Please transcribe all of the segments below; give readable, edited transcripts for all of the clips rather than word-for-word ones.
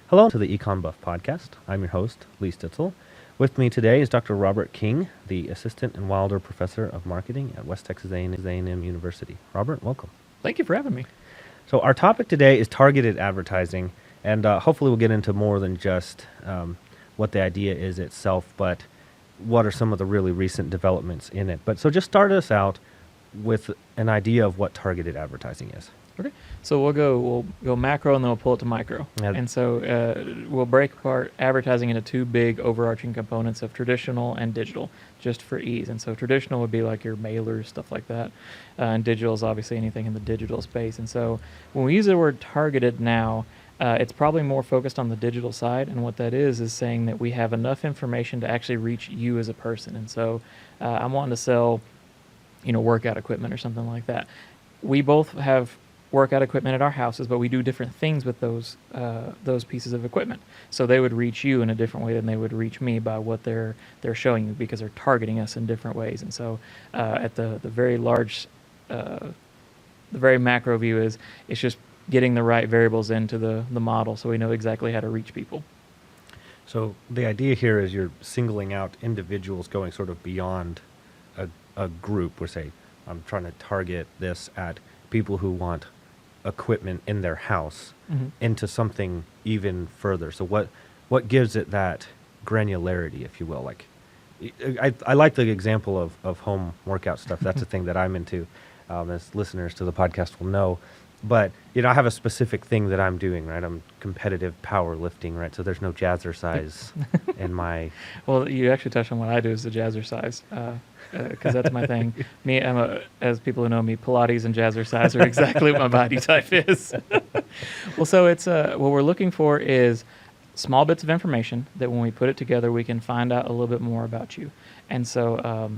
Hello to the EconBuff podcast. I'm your host, Lee Stitzel. With me today is Dr. Robert King, the Assistant and Wilder Professor of Marketing at West Texas A&M University. Robert, welcome. Thank you for having me. So our topic today is targeted advertising, and hopefully we'll get into more than just what the idea is itself, but what are some of the really recent developments in it. But so just start us out with an idea of what targeted advertising is. Okay, so we'll go macro and then we'll pull it to micro. And so we'll break apart advertising into two big overarching components of traditional and digital, just for ease. And so traditional would be like your mailers, stuff like that. And digital is obviously anything in the digital space. And so when we use the word targeted now, it's probably more focused on the digital side. And what that is saying that we have enough information to actually reach you as a person. And so I'm wanting to sell, workout equipment or something like that. We both have workout equipment at our houses, but we do different things with those pieces of equipment. So they would reach you in a different way than they would reach me by what they're showing you, because they're targeting us in different ways. And so at the very large, the very macro view it's just getting the right variables into the model so we know exactly how to reach people. So the idea here is you're singling out individuals going sort of beyond a group. We're saying, I'm trying to target this at people who want equipment in their house into something even further. So what gives it that granularity, if you will? Like, I like the example of home workout stuff. That's a thing that I'm into, as listeners to the podcast will know. But, I have a specific thing that I'm doing, right? I'm competitive powerlifting, right? So there's no jazzercise in my... Well, you actually touched on what I do is the jazzercise, because that's my thing. As people who know me, Pilates and jazzercise are exactly what my body type is. Well, so it's what we're looking for is small bits of information that when we put it together, we can find out a little bit more about you. And so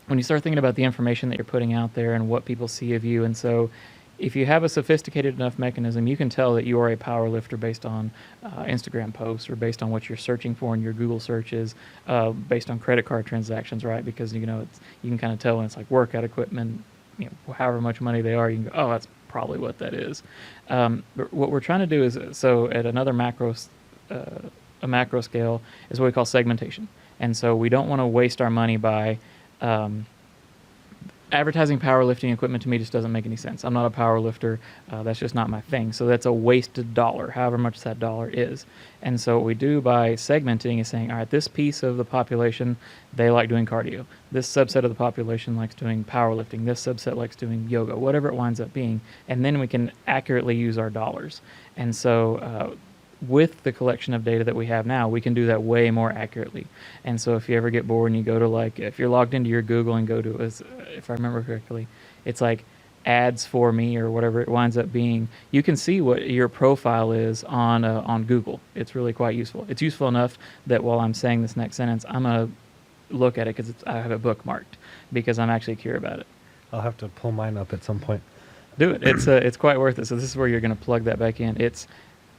when you start thinking about the information that you're putting out there and what people see of you, and so if you have a sophisticated enough mechanism, you can tell that you are a power lifter based on Instagram posts or based on what you're searching for in your Google searches, based on credit card transactions, right? Because, you can kind of tell when it's like workout equipment, however much money they are, you can go, oh, that's probably what that is. But what we're trying to do is, so at another macro scale is what we call segmentation. And so we don't want to waste our money by... advertising powerlifting equipment to me just doesn't make any sense. I'm not a power lifter. That's just not my thing. So that's a wasted dollar, however much that dollar is. And so what we do by segmenting is saying, all right, this piece of the population, they like doing cardio. This subset of the population likes doing powerlifting. This subset likes doing yoga, whatever it winds up being. And then we can accurately use our dollars. And so with the collection of data that we have now, we can do that way more accurately. And so if you ever get bored and you go to if you're logged into your Google and go to, if I remember correctly, it's like ads for me or whatever it winds up being, you can see what your profile is on Google. It's really quite useful. It's useful enough that while I'm saying this next sentence, I'm going to look at it because I have it bookmarked because I'm actually curious about it. I'll have to pull mine up at some point. Do it. It's quite worth it. So this is where you're going to plug that back in. It's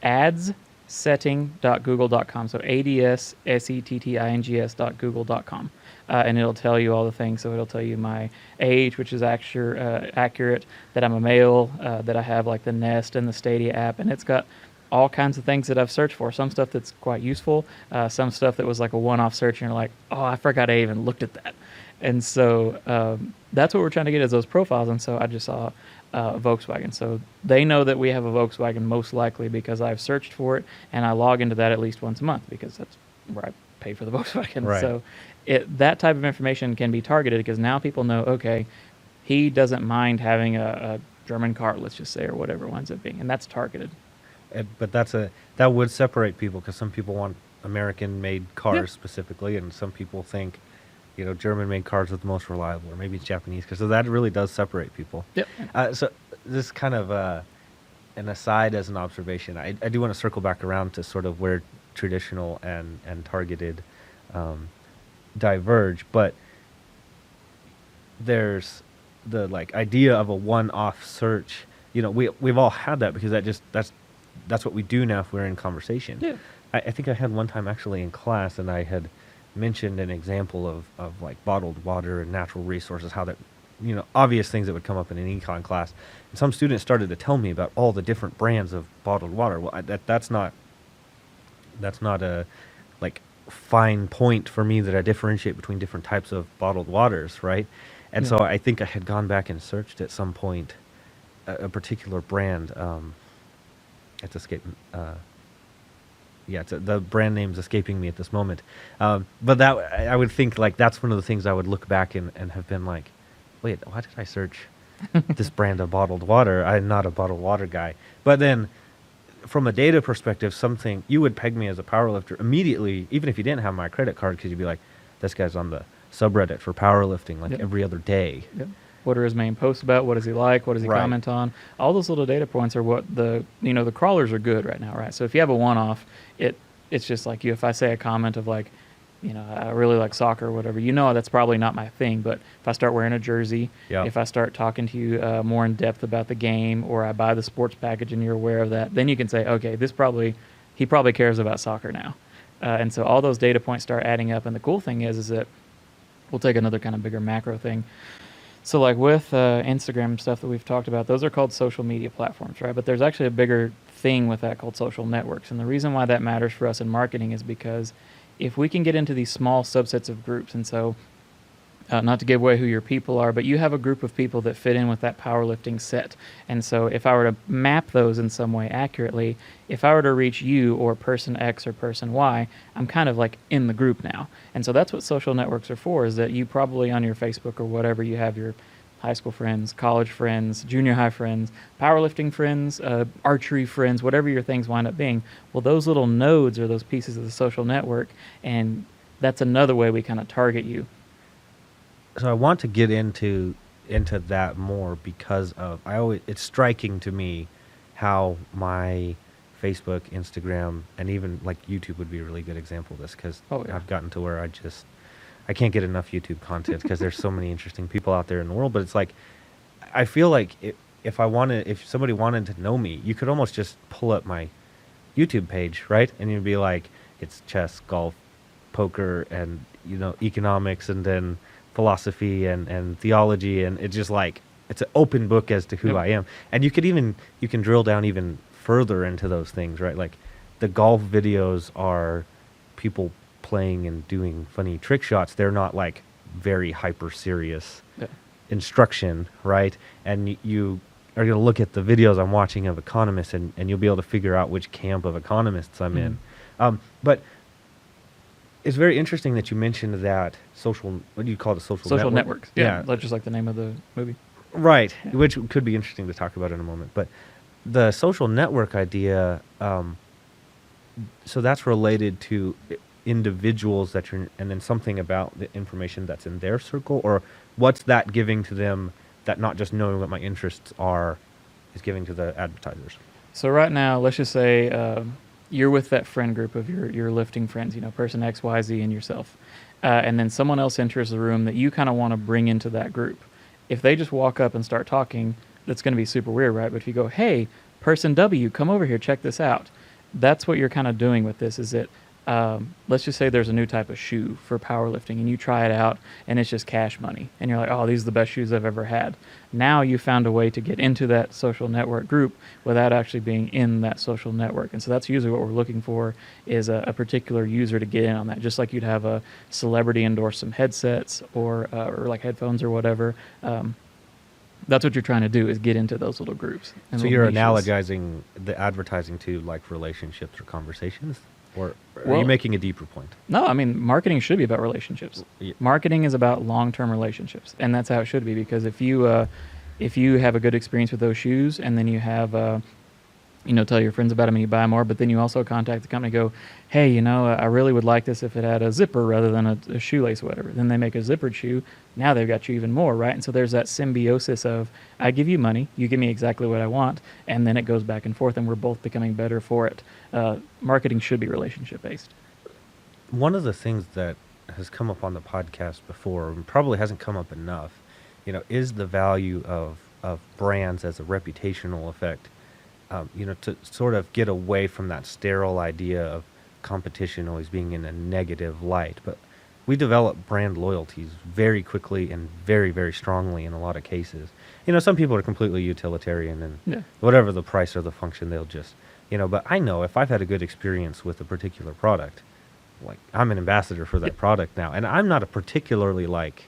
adssetting.google.com. So adssetting.google.com. And it'll tell you all the things. So it'll tell you my age, which is accurate, that I'm a male, that I have like the Nest and the Stadia app. And it's got all kinds of things that I've searched for. Some stuff that's quite useful. Some stuff that was like a one-off search and you're like, oh, I forgot I even looked at that. And so that's what we're trying to get is those profiles. And so I just saw Volkswagen. So they know that we have a Volkswagen most likely because I've searched for it and I log into that at least once a month because that's where I pay for the Volkswagen. Right. So that type of information can be targeted because now people know, okay, he doesn't mind having a German car, let's just say, or whatever it winds up being. And that's targeted. But that would separate people because some people want American-made cars specifically, and some people think, German-made cars are the most reliable, or maybe it's Japanese cars. So that really does separate people. Yep. So this is kind of an aside as an observation. I do want to circle back around to sort of where traditional and targeted diverge, but there's the idea of a one-off search. We've all had that because that's what we do now if we're in conversation. Yeah. I think I had one time actually in class, and I had mentioned an example of like bottled water and natural resources, how that, obvious things that would come up in an econ class. And some students started to tell me about all the different brands of bottled water. Well, that's not That's not a like fine point for me that I differentiate between different types of bottled waters, right? And Yeah. so I think I had gone back and searched at some point a particular brand. It's escaping. Yeah, the brand name's escaping me at this moment. But that I would think like that's one of the things I would look back and have been like, wait, why did I search this brand of bottled water? I'm not a bottled water guy. But then from a data perspective, something you would peg me as a powerlifter immediately, even if you didn't have my credit card, because you'd be like, this guy's on the subreddit for powerlifting like Yep. every other day. Yep. What are his main posts about? What does he like? What does he Right. comment on? All those little data points are what the crawlers are good right now, right? So if you have a one-off, it's just like if I say a comment of like, I really like soccer or whatever, that's probably not my thing. But if I start wearing a jersey, Yep. if I start talking to you more in depth about the game, or I buy the sports package and you're aware of that, then you can say, okay, he probably cares about soccer now. And so all those data points start adding up. And the cool thing is that we'll take another kind of bigger macro thing. So like with Instagram stuff that we've talked about, those are called social media platforms, right? But there's actually a bigger thing with that called social networks. And the reason why that matters for us in marketing is because if we can get into these small subsets of groups, and so not to give away who your people are, but you have a group of people that fit in with that powerlifting set. And so if I were to map those in some way accurately, if I were to reach you or person X or person Y, I'm kind of like in the group now. And so that's what social networks are for, is that you probably on your Facebook or whatever, you have your high school friends, college friends, junior high friends, powerlifting friends, archery friends, whatever your things wind up being. Well, those little nodes are those pieces of the social network, and that's another way we kind of target you. So I want to get into that more because of it's striking to me how my Facebook, Instagram, and even like YouTube would be a really good example of this, because I've gotten to where I can't get enough YouTube content because there's so many interesting people out there in the world. But it's like I feel like if somebody wanted to know me, you could almost just pull up my YouTube page, right? And you'd be like, it's chess, golf, poker, and economics, and then philosophy and theology, and it's just like it's an open book as to who I am. And you can drill down even further into those things, right? Like the golf videos are people playing and doing funny trick shots. They're not like very hyper serious instruction, right? And you are going to look at the videos I'm watching of economists, and you'll be able to figure out which camp of economists I'm in. But it's very interesting that you mentioned that what do you call it, a social networks. Yeah, that's just like the name of the movie. Right, which could be interesting to talk about in a moment. But the social network idea, so that's related to individuals and then something about the information that's in their circle, or what's that giving to them that not just knowing what my interests are is giving to the advertisers? So right now, let's just say you're with that friend group of your lifting friends, person X, Y, Z, and yourself. And then someone else enters the room that you kind of want to bring into that group. If they just walk up and start talking, that's going to be super weird, right? But if you go, hey, person W, come over here, check this out. That's what you're kind of doing with this, is that let's just say there's a new type of shoe for powerlifting, and you try it out and it's just cash money, and you're like, oh, these are the best shoes I've ever had. Now you found a way to get into that social network group without actually being in that social network. And so that's usually what we're looking for, is a particular user to get in on that, just like you'd have a celebrity endorse some headsets or like headphones or whatever. That's what you're trying to do, is get into those little groups. So you're analogizing the advertising to like relationships or conversations? Or are you making a deeper point? No, I mean, marketing should be about relationships. Yeah. Marketing is about long-term relationships, and that's how it should be. Because if you have a good experience with those shoes, and then you have tell your friends about them and you buy more, but then you also contact the company and go, hey, I really would like this if it had a zipper rather than a shoelace or whatever. Then they make a zippered shoe. Now they've got you even more, right? And so there's that symbiosis of, I give you money, you give me exactly what I want, and then it goes back and forth, and we're both becoming better for it. Marketing should be relationship-based. One of the things that has come up on the podcast before, and probably hasn't come up enough, is the value of brands as a reputational effect. To sort of get away from that sterile idea of competition always being in a negative light. But we develop brand loyalties very quickly and very, very strongly in a lot of cases. Some people are completely utilitarian, and whatever the price or the function, they'll just But I know if I've had a good experience with a particular product, like I'm an ambassador for that product now, and I'm not a particularly like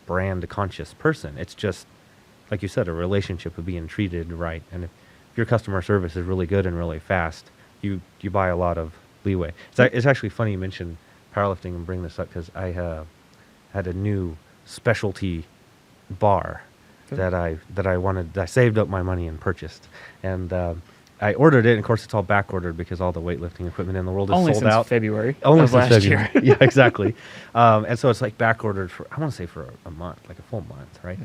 brand conscious person. It's just like you said, a relationship of being treated right. And if your customer service is really good and really fast, you buy a lot of leeway. It's actually funny you mentioned powerlifting and bring this up because I had a new specialty bar that I saved up my money and purchased, and I ordered it. And of course, it's all back ordered because all the weightlifting equipment in the world is Only sold since out. February Only of since last February. year. Yeah, exactly. And so it's like back ordered for I want to say for a month, like a full month, right?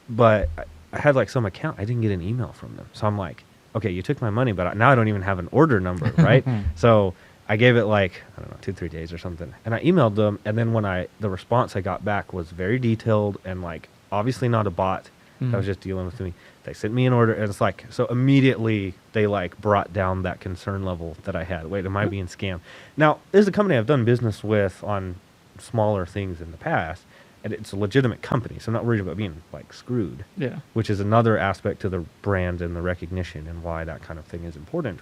But I had like some account. I didn't get an email from them, so I'm like, okay, you took my money, but now I don't even have an order number, right? So I gave it like, I don't know, 2-3 days or something. And I emailed them. And then the response I got back was very detailed and like, obviously not a bot that was just dealing with me. They sent me an order. And it's like, so immediately they like brought down that concern level that I had. Wait, am I being scammed? Now, this is a company I've done business with on smaller things in the past. And it's a legitimate company. So I'm not worried about being like screwed. Yeah. Which is another aspect to the brand and the recognition and why that kind of thing is important.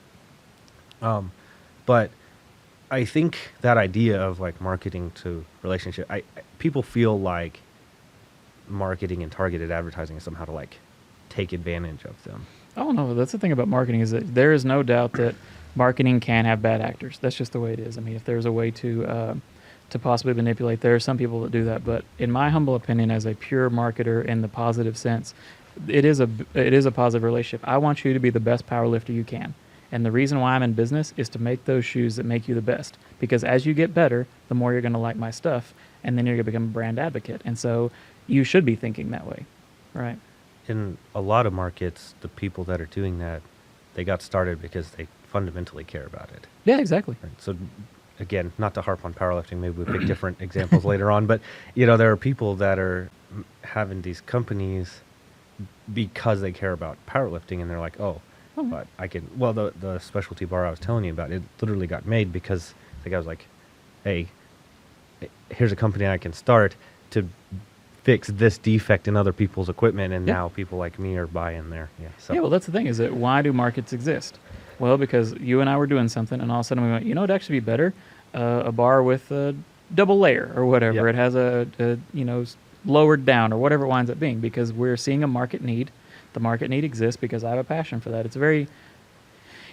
But I think that idea of like marketing to relationship, people feel like marketing and targeted advertising is somehow to like take advantage of them. Oh no, that's the thing about marketing is that there is no doubt that marketing can have bad actors. That's just the way it is. I mean, if there's a way to possibly manipulate, there are some people that do that. But in my humble opinion, as a pure marketer in the positive sense, it is a positive relationship. I want you to be the best powerlifter you can. And the reason why I'm in business is to make those shoes that make you the best. Because as you get better, the more you're going to like my stuff, and then you're going to become a brand advocate. And so you should be thinking that way, right? In a lot of markets, the people that are doing that, they got started because they fundamentally care about it. Yeah, exactly. Right. So again, not to harp on powerlifting, maybe we'll pick different examples later on, but there are people that are having these companies because they care about powerlifting, and they're like, but I can. Well, the specialty bar I was telling you about, it literally got made because the guy was like, "Hey, here's a company I can start to fix this defect in other people's equipment," and now people like me are buying there. Yeah. So. Yeah. Well, that's the thing. Is that why do markets exist? Well, because you and I were doing something, and all of a sudden we went, it'd actually be better a bar with a double layer or whatever. It has a lowered down or whatever it winds up being, because we're seeing a market need. The market need exists because I have a passion for that. It's very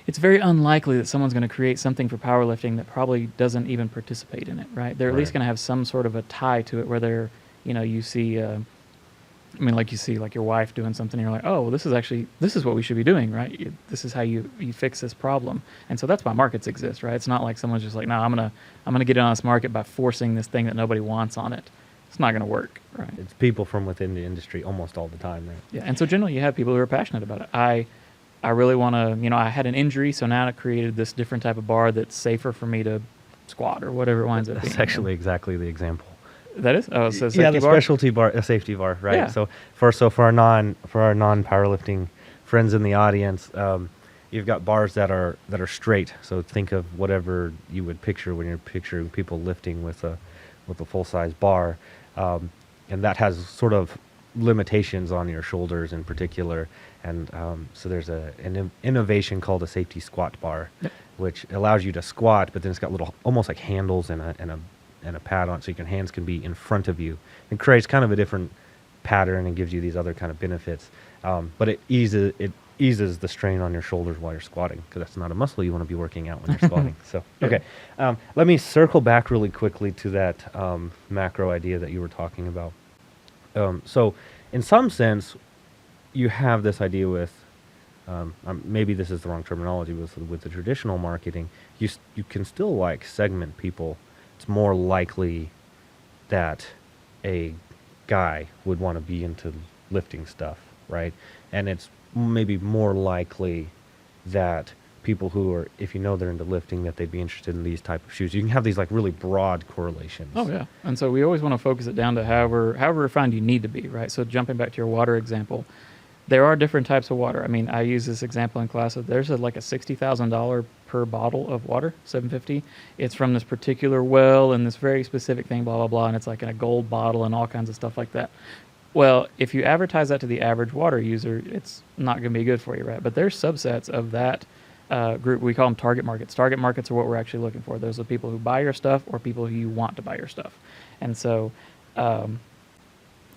unlikely that someone's going to create something for powerlifting that probably doesn't even participate in it, right? They're at least going to have some sort of a tie to it where they're, you see, like you see like your wife doing something, and you're like, oh, well, this is what we should be doing, right? This is how you fix this problem. And so that's why markets exist, right? It's not like someone's just like, no, I'm gonna get in on this market by forcing this thing that nobody wants on it. It's not going to work, right? It's people from within the industry almost all the time, right? Yeah, and so generally you have people who are passionate about it. I really want to, I had an injury, so now I created this different type of bar that's safer for me to squat or whatever it winds up being. That's actually exactly the example. That is? Oh, so the specialty bar, a safety bar, right? Yeah. So for our non-powerlifting friends in the audience, you've got bars that are straight. So think of whatever you would picture when you're picturing people lifting with a full-size bar. And that has sort of limitations on your shoulders in particular. And so there's an innovation called a safety squat bar, which allows you to squat, but then it's got little, almost like handles and a pad on it, so your hands can be in front of you. It creates kind of a different pattern and gives you these other kind of benefits. But it eases the strain on your shoulders while you're squatting, because that's not a muscle you want to be working out when you're squatting. So, okay. Let me circle back really quickly to that macro idea that you were talking about. So in some sense, you have this idea with, maybe this is the wrong terminology, with the traditional marketing, you can still like segment people. It's more likely that a guy would want to be into lifting stuff, right? And it's maybe more likely that people who are, if they're into lifting, that they'd be interested in these type of shoes. You can have these like really broad correlations. Oh yeah. And so we always want to focus it down to however refined you need to be, right? So jumping back to your water example, there are different types of water. I mean, I use this example in class. There's like a $60,000 per bottle of water, $750. It's from this particular well and this very specific thing, blah, blah, blah. And it's like in a gold bottle and all kinds of stuff like that. Well, if you advertise that to the average water user, it's not going to be good for you, right? But there's subsets of that group, we call them target markets. Target markets are what we're actually looking for. Those are people who buy your stuff or people who you want to buy your stuff. And so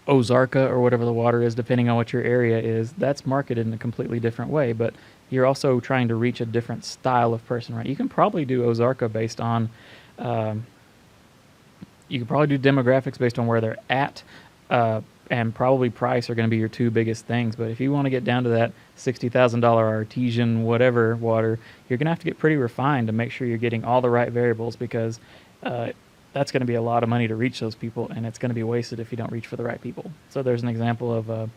Ozarka or whatever the water is, depending on what your area is, that's marketed in a completely different way. But you're also trying to reach a different style of person, right? You can probably do Ozarka based on, you can probably do demographics based on where they're at, and probably price are going to be your two biggest things. But if you want to get down to that $60,000 artesian whatever water, you're going to have to get pretty refined to make sure you're getting all the right variables, because that's going to be a lot of money to reach those people, and it's going to be wasted if you don't reach for the right people. So there's an example of,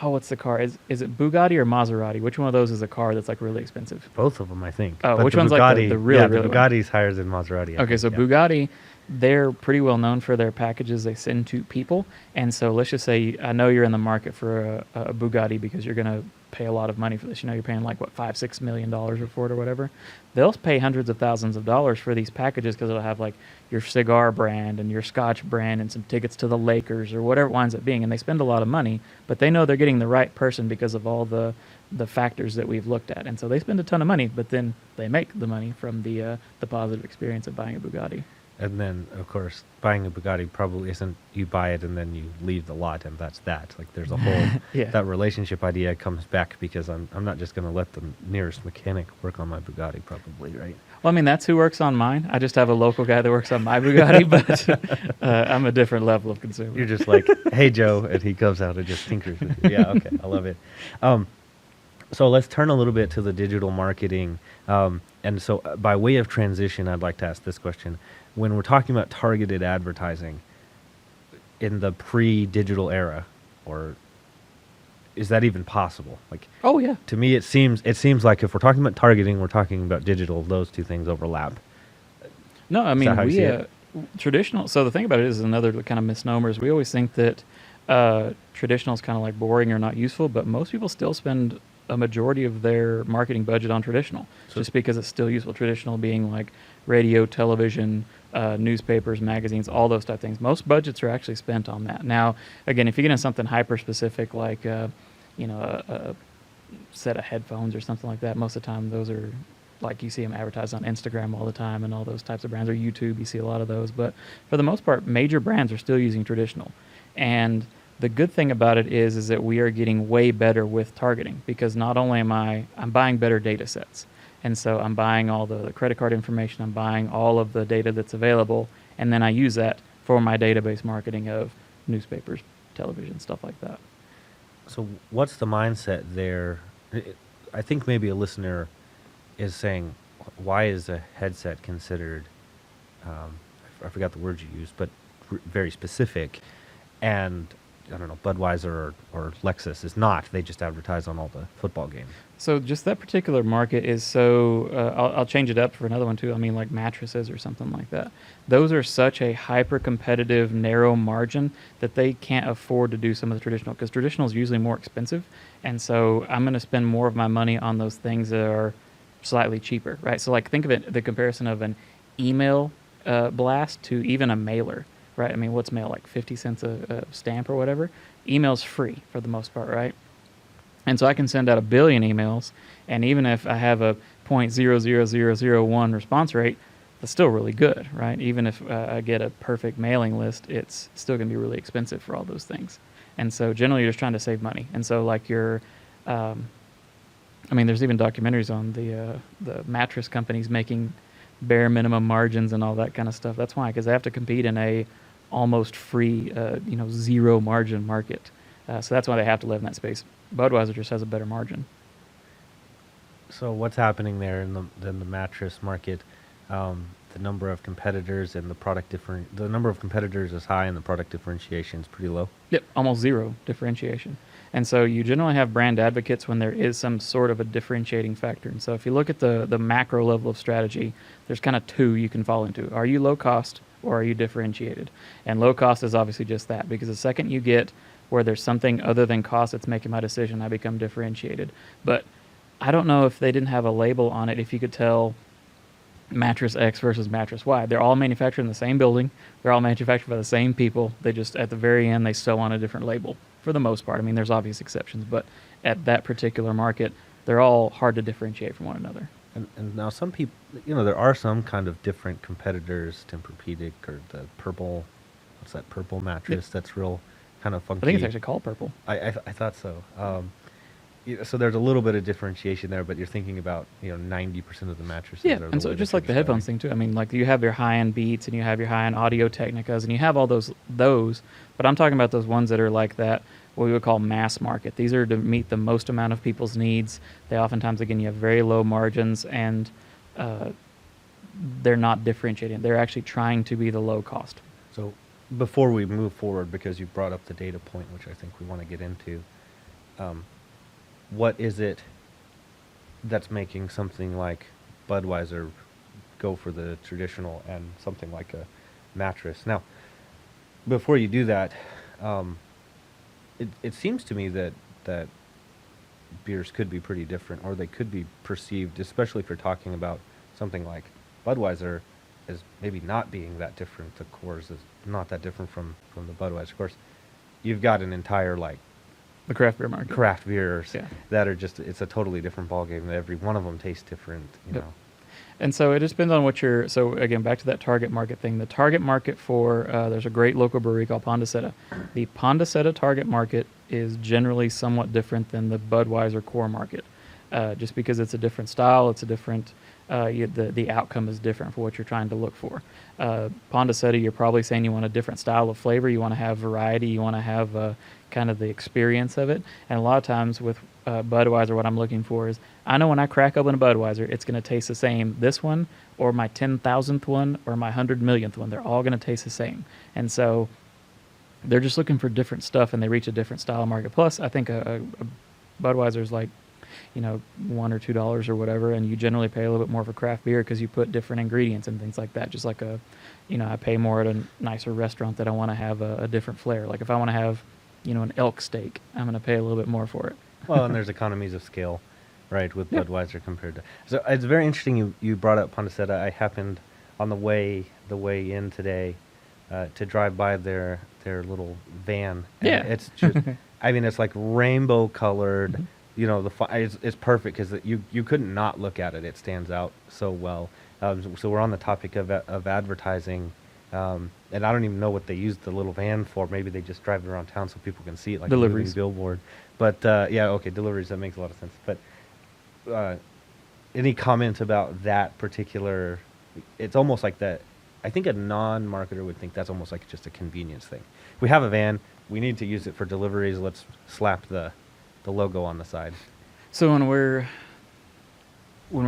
what's the car? Is it Bugatti or Maserati? Which one of those is a car that's like really expensive? Both of them, I think. Oh, But which the one's Bugatti, like the really, really the one? Bugatti's higher than Maserati. I Okay, think, so yeah. Bugatti, they're pretty well known for their packages they send to people. And so let's just say I know you're in the market for a Bugatti because you're going to pay a lot of money for this. You know, you're paying like, what, $5-6 million for it or whatever. They'll pay hundreds of thousands of dollars for these packages because it'll have like your cigar brand and your Scotch brand and some tickets to the Lakers or whatever it winds up being. And they spend a lot of money, but they know they're getting the right person because of all the factors that we've looked at. And so they spend a ton of money, but then they make the money from the positive experience of buying a Bugatti. And then, of course, buying a Bugatti probably isn't you buy it and then you leave the lot and that's that. Like there's a whole, Yeah. that relationship idea comes back because I'm not just going to let the nearest mechanic work on my Bugatti probably, right? Well, I mean, that's who works on mine. I just have a local guy that works on my Bugatti, but I'm a different level of consumer. You're just like, hey, Joe, and he comes out and just tinkers with you. Yeah, okay, I love it. So let's turn a little bit to the digital marketing. And so by way of transition, I'd like to ask this question. When we're talking about targeted advertising in the pre-digital era, or is that even possible? Like, Oh, yeah. to me, it seems like if we're talking about targeting, we're talking about digital. Those two things overlap. No, I Is mean, that how you see we it? traditional. So the thing about it is another kind of misnomers. We always think that traditional is kind of like boring or not useful, but most people still spend a majority of their marketing budget on traditional, So- just because it's still useful. Traditional being like radio, television, newspapers, magazines, all those type of things. Most budgets are actually spent on that. Now, again, if you get into something hyper specific like a set of headphones or something like that, most of the time those are like you see them advertised on Instagram all the time and all those types of brands, or YouTube, you see a lot of those. But for the most part, major brands are still using traditional. And the good thing about it is that we are getting way better with targeting, because not only I'm buying better data sets. And so I'm buying all the credit card information, I'm buying all of the data that's available, and then I use that for my database marketing of newspapers, television, stuff like that. So what's the mindset there? I think maybe a listener is saying, why is a headset considered, I forgot the word you used, but very specific, and I don't know, Budweiser or Lexus is not. They just advertise on all the football games. So just that particular market is so, I'll change it up for another one too. I mean, like mattresses or something like that. Those are such a hyper-competitive, narrow margin that they can't afford to do some of the traditional, because traditional is usually more expensive. And so I'm going to spend more of my money on those things that are slightly cheaper, right? So like think of it, the comparison of an email blast to even a mailer, right? I mean, what's mail, like 50 cents a stamp or whatever? Email's free for the most part, right? And so I can send out 1 billion emails, and even if I have a 0.00001 response rate, that's still really good, right? Even if I get a perfect mailing list, it's still going to be really expensive for all those things. And so generally you're just trying to save money. And so like there's even documentaries on the mattress companies making bare minimum margins and all that kind of stuff. That's why, because they have to compete in a almost free, zero margin market. So that's why they have to live in that space. Budweiser just has a better margin. So what's happening there in the mattress market? The number of competitors and the number of competitors is high and the product differentiation is pretty low. Yep, almost zero differentiation. And so you generally have brand advocates when there is some sort of a differentiating factor. And so if you look at the macro level of strategy, there's kind of two you can fall into. Are you low cost or are you differentiated? And low cost is obviously just that, because the second you get where there's something other than cost that's making my decision, I become differentiated. But I don't know if they didn't have a label on it, if you could tell mattress X versus mattress Y. They're all manufactured in the same building. They're all manufactured by the same people. They just, at the very end, they sew on a different label for the most part. I mean, there's obvious exceptions, but at that particular market, they're all hard to differentiate from one another. And now some people, there are some kind of different competitors, Tempur-Pedic or the purple, what's that purple mattress that's real kind of funky. I think it's actually called Purple. I thought so. So there's a little bit of differentiation there, but you're thinking about 90% of the mattresses. Yeah, are and so just like the headphones thing too. I mean, like you have your high-end Beats and you have your high-end Audio Technicas and you have all those, but I'm talking about those ones that are like that, what we would call mass market. These are to meet the most amount of people's needs. They oftentimes, again, you have very low margins and they're not differentiating. They're actually trying to be the low cost. So before we move forward, because you brought up the data point, which I think we want to get into, what is it that's making something like Budweiser go for the traditional and something like a mattress? Now, before you do that, it seems to me that beers could be pretty different, or they could be perceived, especially if you're talking about something like Budweiser, as maybe not being that different. The Coors is not that different from the Budweiser. Of course, you've got an entire the craft beer market. Craft beers Yeah. that are just, it's a totally different ballgame. Every one of them tastes different, Yep. And so it just depends on what you're, so again, back to that target market thing. The target market for, there's a great local brewery called Pondaseta. The Pondaseta target market is generally somewhat different than the Budweiser core market. Just because it's a different style, it's a different, the outcome is different for what you're trying to look for. Pondaseta, you're probably saying you want a different style of flavor, you want to have variety, you want to have kind of the experience of it. And a lot of times with Budweiser, what I'm looking for is, I know when I crack open a Budweiser, it's going to taste the same. This one, or my 10,000th one, or my 100 millionth one, they're all going to taste the same. And so they're just looking for different stuff, and they reach a different style market. Plus, I think a Budweiser is like, $1 or $2 or whatever, and you generally pay a little bit more for craft beer because you put different ingredients and things like that. Just like I pay more at a nicer restaurant that I want to have a different flair. Like if I want to have, an elk steak, I'm going to pay a little bit more for it. Well, and there's economies of scale, right, with Budweiser compared to. So it's very interesting you brought up Pondaseta. I happened on the way in today to drive by their little van. And Yeah. it's just, I mean, it's like rainbow colored. It's perfect because you couldn't not look at it. It stands out so well. So we're on the topic of advertising. And I don't even know what they use the little van for. Maybe they just drive it around town so people can see it like Deliveries. a moving billboard. But deliveries, that makes a lot of sense. But any comment about that particular? It's almost like that. I think a non-marketer would think that's almost like just a convenience thing. We have a van. We need to use it for deliveries. Let's slap the logo on the side. So when we're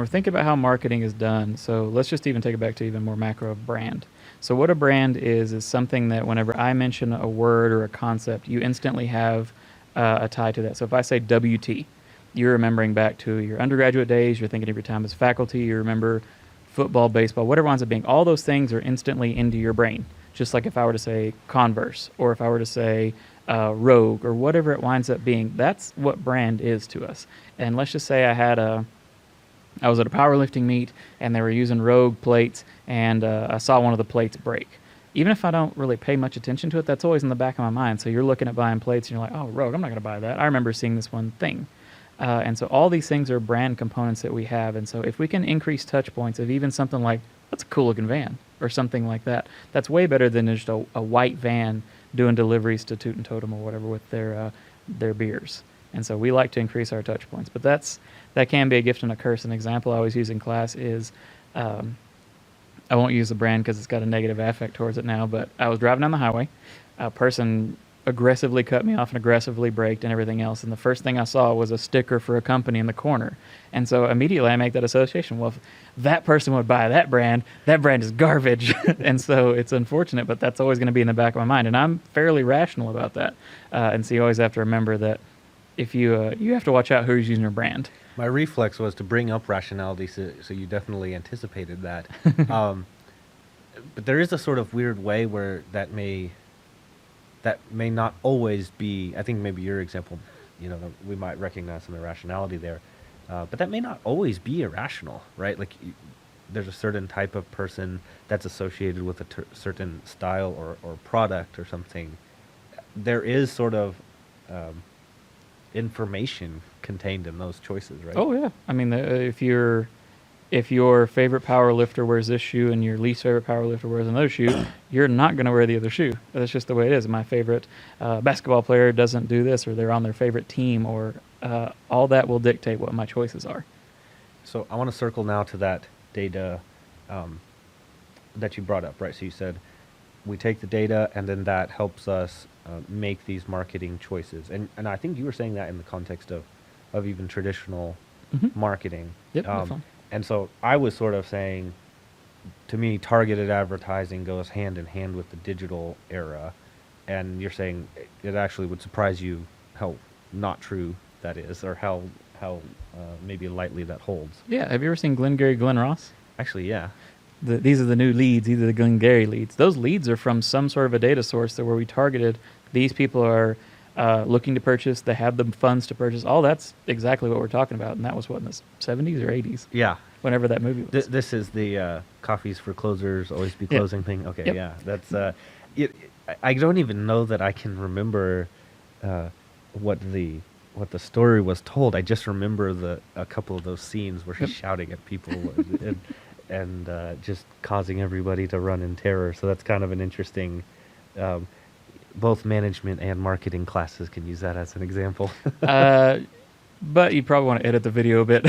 thinking about how marketing is done, so let's just even take it back to even more macro brand. So what a brand is something that whenever I mention a word or a concept, you instantly have a tie to that. So if I say WT, you're remembering back to your undergraduate days, you're thinking of your time as faculty, you remember football, baseball, whatever it winds up being. All those things are instantly into your brain. Just like if I were to say Converse, or if I were to say Rogue, or whatever it winds up being, that's what brand is to us. And let's just say I was at a powerlifting meet and they were using Rogue plates, and I saw one of the plates break. Even if I don't really pay much attention to it, that's always in the back of my mind. So you're looking at buying plates and you're like, oh, Rogue, I'm not going to buy that. I remember seeing this one thing. And so all these things are brand components that we have. And so if we can increase touch points of even something like, that's a cool looking van, or something like that, that's way better than just a white van doing deliveries to Toot and Totem or whatever with their beers. And so we like to increase our touch points. But that can be a gift and a curse. An example I always use in class is, I won't use the brand because it's got a negative affect towards it now, but I was driving down the highway. A person aggressively cut me off and aggressively braked and everything else. And the first thing I saw was a sticker for a company in the corner. And so immediately I make that association. Well, if that person would buy that brand is garbage. And so it's unfortunate, but that's always going to be in the back of my mind. And I'm fairly rational about that. And so you always have to remember that if you have to watch out who's using your brand. My reflex was to bring up rationality, so you definitely anticipated that. But there is a sort of weird way where that may not always be. I think maybe your example, we might recognize some irrationality there, but that may not always be irrational, right? Like there's a certain type of person that's associated with a certain style or product or something. There is sort of information contained in those choices, right? Oh yeah. I mean, if your favorite power lifter wears this shoe and your least favorite power lifter wears another shoe, you're not going to wear the other shoe. That's just the way it is. My favorite basketball player doesn't do this, or they're on their favorite team, or all that will dictate what my choices are. So I want to circle now to that data that you brought up, right? So you said we take the data and then that helps us make these marketing choices. And I think you were saying that in the context of even traditional marketing. Yep, definitely. And so I was sort of saying, to me, targeted advertising goes hand in hand with the digital era. And you're saying it actually would surprise you how not true that is, or how maybe lightly that holds. Yeah. Have you ever seen Glengarry Glen Ross? Actually, yeah. These are the new leads. These are the Glengarry leads. Those leads are from some sort of a data source that where we targeted. These people are looking to purchase. They have the funds to purchase. All that's exactly what we're talking about. And that was what, in the 70s or 80s? Yeah. Whenever that movie was. This is the coffees for closers, always be closing thing. Okay, Yep. yeah. That's I don't even know that I can remember what the story was told. I just remember a couple of those scenes where she's shouting at people and just causing everybody to run in terror. So that's kind of an interesting. Both management and marketing classes can use that as an example. But you probably want to edit the video a bit.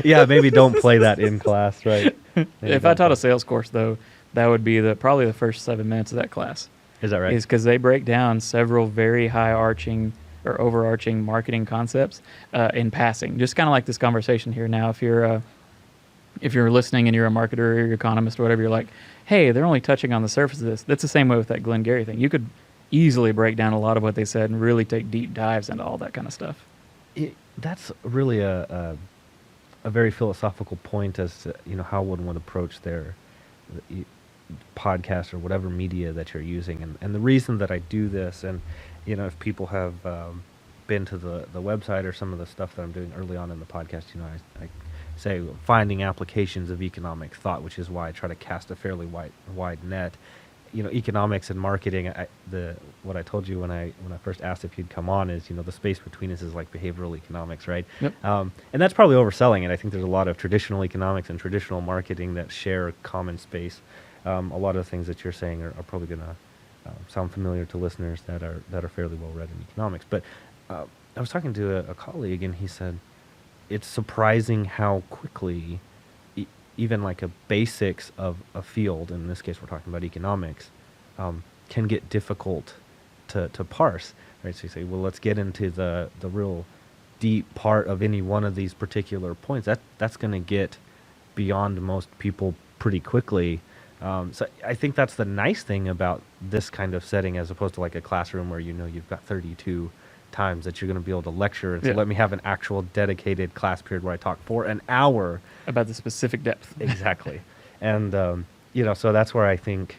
Yeah, maybe don't play that in class, right? If I taught a sales course, though, that would be probably the first 7 minutes of that class. Is that right? Is because they break down several very high-arching or overarching marketing concepts in passing. Just kind of like this conversation here now. If you're listening and you're a marketer or you're an economist or whatever, you're like, hey, they're only touching on the surface of this. That's the same way with that Glengarry thing. You could easily break down a lot of what they said and really take deep dives into all that kind of stuff. That's really a very philosophical point as to how one would approach their podcast or whatever media that you're using. And the reason that I do this, and if people have been to the website or some of the stuff that I'm doing early on in the podcast, I say finding applications of economic thought, which is why I try to cast a fairly wide net. Economics and marketing, what I told you when I first asked if you'd come on is, the space between us is like behavioral economics, right? Yep. And that's probably overselling it. I think there's a lot of traditional economics and traditional marketing that share a common space. A lot of the things that you're saying are probably going to sound familiar to listeners that are fairly well read in economics. But I was talking to a colleague, and he said it's surprising how quickly even like a basics of a field, in this case we're talking about economics, can get difficult to parse, right? So you say, well, let's get into the real deep part of any one of these particular points. That's going to get beyond most people pretty quickly. So I think that's the nice thing about this kind of setting as opposed to like a classroom where you've got 32 times that you're going to be able to lecture, and so let me have an actual dedicated class period where I talk for an hour about the specific depth. Exactly. And so that's where I think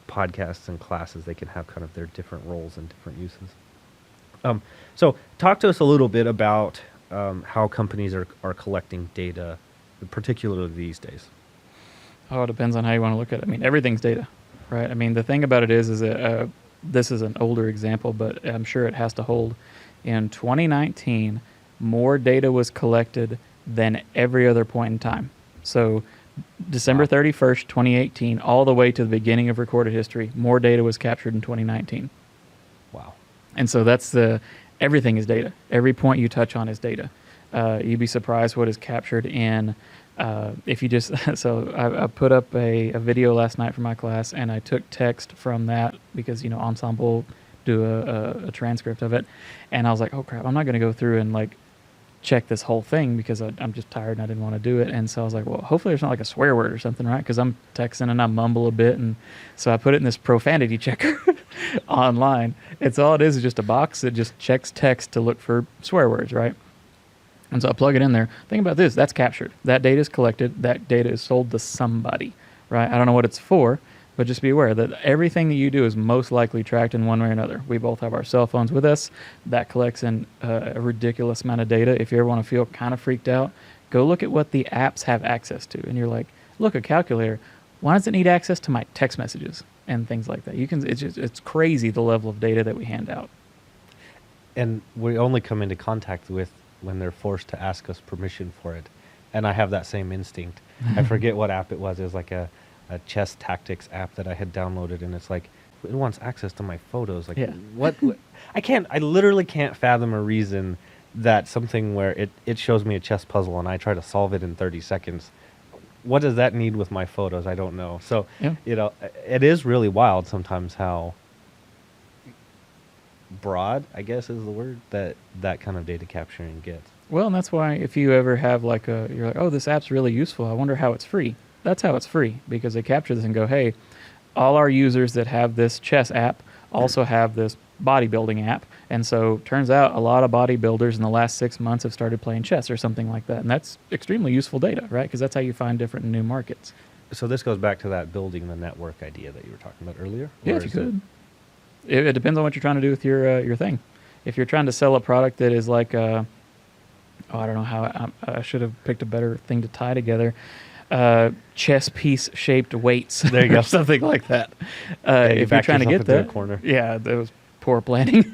podcasts and classes, they can have kind of their different roles and different uses. So talk to us a little bit about how companies are collecting data, particularly these days. Oh, it depends on how you want to look at it. I mean, everything's data, right? I mean, the thing about it is that this is an older example, but I'm sure it has to hold. In 2019, more data was collected than every other point in time. So December 31st, 2018, all the way to the beginning of recorded history, more data was captured in 2019. Wow. And so everything is data. Every point you touch on is data. You'd be surprised what is captured in, if you just, so I put up a video last night for my class, and I took text from that because, Ensemble do a transcript of it. And I was like, oh crap, I'm not going to go through and like check this whole thing because I'm just tired and I didn't want to do it. And so I was like, well, hopefully there's not like a swear word or something, right? Because I'm texting and I mumble a bit. And so I put it in this profanity checker online. It's all it is just a box that just checks text to look for swear words, right? And so I plug it in there. Think about this. That's captured. That data is collected. That data is sold to somebody, right? I don't know what it's for, but just be aware that everything that you do is most likely tracked in one way or another. We both have our cell phones with us. That collects in a ridiculous amount of data. If you ever want to feel kind of freaked out, go look at what the apps have access to. And you're like, look, a calculator. Why does it need access to my text messages and things like that? It's crazy the level of data that we hand out. And we only come into contact with when they're forced to ask us permission for it. And I have that same instinct. I forget what app it was. It was like a chess tactics app that I had downloaded, and it's like, it wants access to my photos. Like, Yeah. what? I literally can't fathom a reason that something where it shows me a chess puzzle and I try to solve it in 30 seconds. What does that need with my photos? I don't know. So, Yeah. it is really wild sometimes how broad, I guess is the word, that kind of data capturing gets. Well, and that's why if you ever have you're like, oh, this app's really useful. I wonder how it's free. That's how it's free, because they capture this and go, hey, all our users that have this chess app also have this bodybuilding app. And so turns out a lot of bodybuilders in the last 6 months have started playing chess or something like that. And that's extremely useful data, right? Because that's how you find different new markets. So this goes back to that building the network idea that you were talking about earlier? Yeah, if you could. It depends on what you're trying to do with your thing. If you're trying to sell a product that is like, I don't know how, I should have picked a better thing to tie together. Chess piece shaped weights. There you go. Something like that. You If you're trying to get into a that, corner. yeah, that was poor planning.